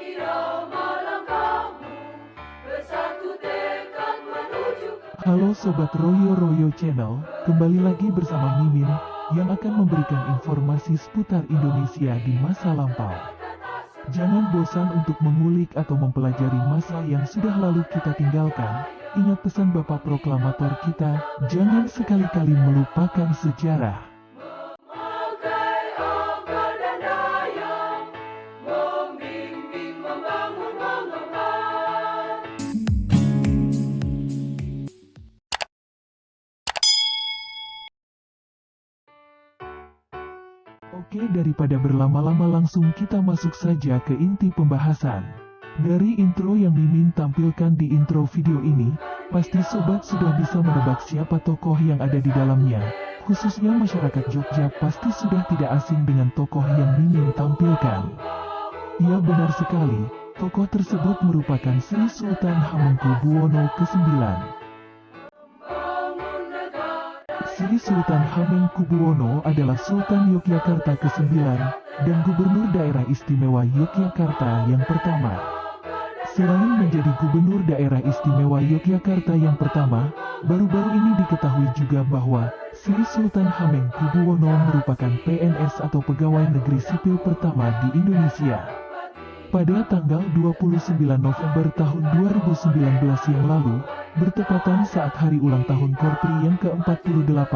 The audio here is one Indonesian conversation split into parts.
irama langkahmu, bersatu tekad menuju. Halo Sobat Royo Royo Channel, kembali lagi bersama Mimin, yang akan memberikan informasi seputar Indonesia di masa lampau. Jangan bosan untuk mengulik atau mempelajari masa yang sudah lalu kita tinggalkan. Ingat pesan Bapak Proklamator kita, jangan sekali-kali melupakan sejarah. Memakai akal dan daya, membimbing, membangun, mengembang. Oke, daripada berlama-lama langsung kita masuk saja ke inti pembahasan. Dari intro yang Mimin tampilkan di intro video ini, pasti sobat sudah bisa menebak siapa tokoh yang ada di dalamnya. Khususnya masyarakat Jogja pasti sudah tidak asing dengan tokoh yang Mimin tampilkan. Ya, benar sekali, tokoh tersebut merupakan Sri Sultan Hamengkubuwono ke-9. Sri Sultan Hamengkubuwono adalah Sultan Yogyakarta ke-9 dan Gubernur Daerah Istimewa Yogyakarta yang pertama. Selain menjadi Gubernur Daerah Istimewa Yogyakarta yang pertama, baru-baru ini diketahui juga bahwa Sri Sultan Hamengkubuwono merupakan PNS atau pegawai negeri sipil pertama di Indonesia. Pada tanggal 29 November tahun 2019 yang lalu, bertepatan saat hari ulang tahun Korpri yang ke-48,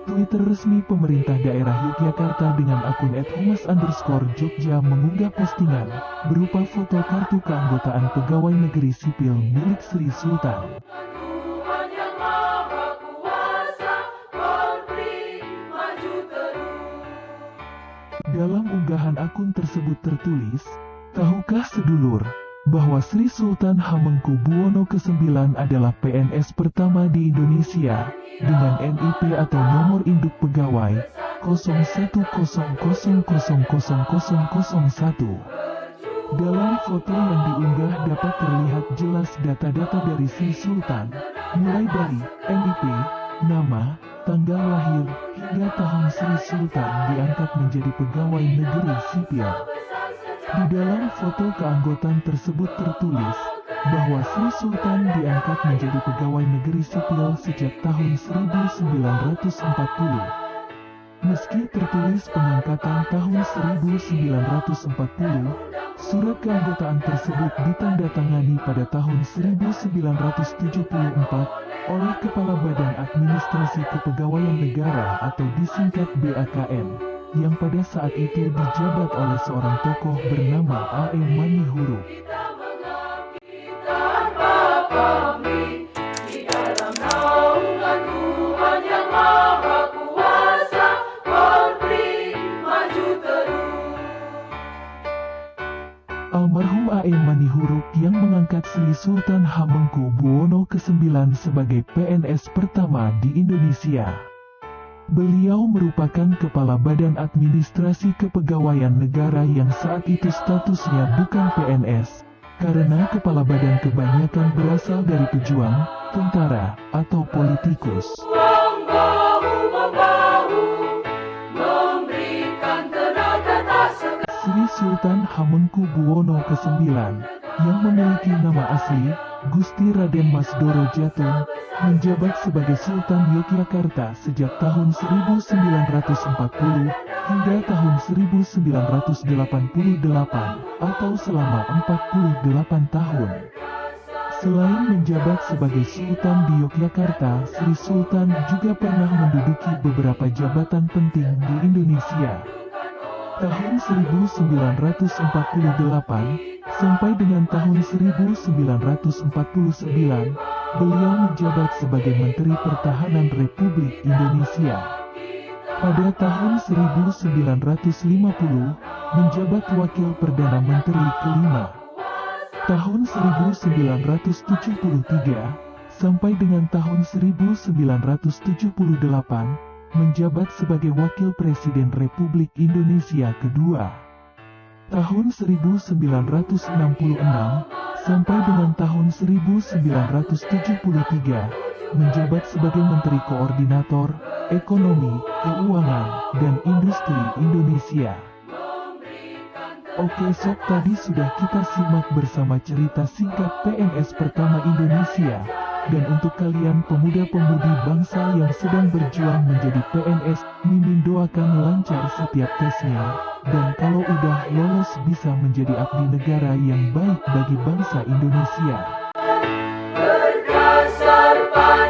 Twitter resmi pemerintah daerah Yogyakarta dengan akun @humas_Jogja mengunggah postingan berupa foto kartu keanggotaan pegawai negeri sipil milik Sri Sultan. Tuhan yang Maha Kuasa, Korpri maju terus. Dalam unggahan akun tersebut tertulis, "Tahukah sedulur, bahwa Sri Sultan Hamengkubuwono ke-9 adalah PNS pertama di Indonesia, dengan NIP atau nomor induk pegawai 0100000001. Dalam foto yang diunggah dapat terlihat jelas data-data dari Sri Sultan, mulai dari NIP, nama, tanggal lahir, hingga tahun Sri Sultan diangkat menjadi pegawai negeri sipil. Di dalam foto keanggotaan tersebut tertulis bahwa Sri Sultan diangkat menjadi pegawai negeri sipil sejak tahun 1940. Meski tertulis pengangkatan tahun 1940, surat keanggotaan tersebut ditandatangani pada tahun 1974 oleh Kepala Badan Administrasi Kepegawaian Negara atau disingkat BAKN, yang pada saat itu dijabat oleh seorang tokoh bernama A.E. Manihuruk. Kita mengabdi tanpa pamrih di dalam naungan Tuhan yang Maha Kuasa, Korpri maju terus. Almarhum A.E. Manihuruk yang mengangkat Sri Sultan Hamengkubuwono ke-9 sebagai PNS pertama di Indonesia. Beliau merupakan Kepala Badan Administrasi Kepegawaian Negara yang saat itu statusnya bukan PNS, karena Kepala Badan kebanyakan berasal dari pejuang, tentara, atau politikus. Bahu-membahu, memberikan tenaga tak segan. Sri Sultan Hamengkubuwono ke-9, yang memiliki nama asli, Gusti Raden Mas Doro Jatun, menjabat sebagai Sultan Yogyakarta sejak tahun 1940 hingga tahun 1988 atau selama 48 tahun. Selain menjabat sebagai Sultan di Yogyakarta, Sri Sultan juga pernah menduduki beberapa jabatan penting di Indonesia. Tahun 1948 sampai dengan tahun 1949, beliau menjabat sebagai Menteri Pertahanan Republik Indonesia. Pada tahun 1950, menjabat Wakil Perdana Menteri kelima. Tahun 1973 sampai dengan tahun 1978, menjabat sebagai Wakil Presiden Republik Indonesia kedua. Tahun 1966 sampai dengan tahun 1973, menjabat sebagai Menteri Koordinator, Ekonomi, Keuangan, dan Industri Indonesia. Oke sob, tadi sudah kita simak bersama cerita singkat PNS pertama Indonesia. Dan untuk kalian pemuda-pemudi bangsa yang sedang berjuang menjadi PNS, Mimin doakan lancar setiap tesnya. Dan kalau udah lolos bisa menjadi abdi negara yang baik bagi bangsa Indonesia. berdasar pada